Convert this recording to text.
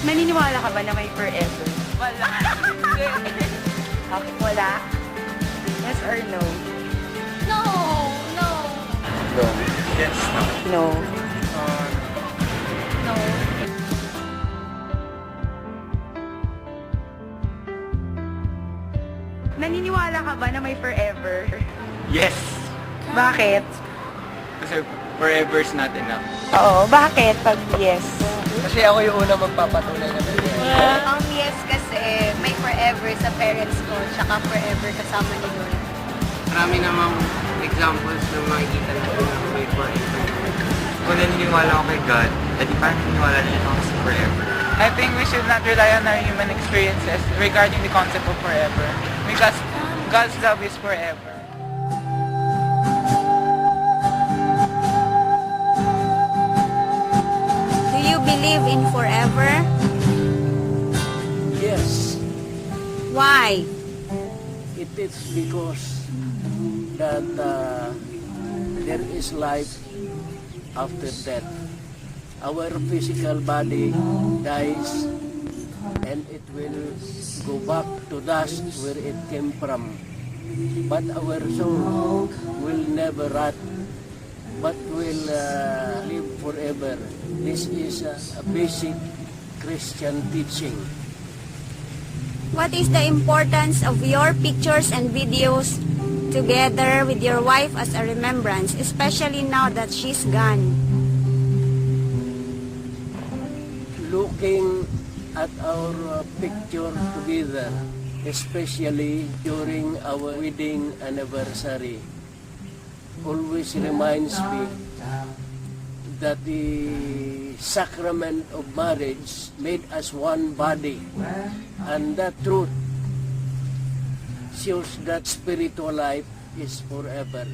Naniniwala ka ba na may forever? Wala. Hindi. Okay, wala. Yes or no? No, no, No. Yes. No. no. Naniniwala ka ba na may forever? Yes. Bakit? Kasi forever is not enough. Oo, bakit pag yes? Kasi ako yung una magpapatunay na ganyan. Yes, kasi may forever sa parents ko, tsaka forever kasama ni Lord. Marami namang examples na makikita natin na may forever. Kung naniniwala ako kay God, edi parang naniniwala din ako sa forever. I think we should not rely on our human experiences regarding the concept of forever. Because God's love is forever. Do you believe in forever? Yes, Why? it is because that there is life after death. Our physical body dies and it will go back to dust where it came from. But our soul will never rot, but will live forever. This is a basic Christian teaching. What is the importance of your pictures and videos together with your wife as a remembrance, especially now that she's gone? Looking at our picture together, especially during our wedding anniversary, always reminds me that the sacrament of marriage made us one body, and that truth shows that spiritual life is forever.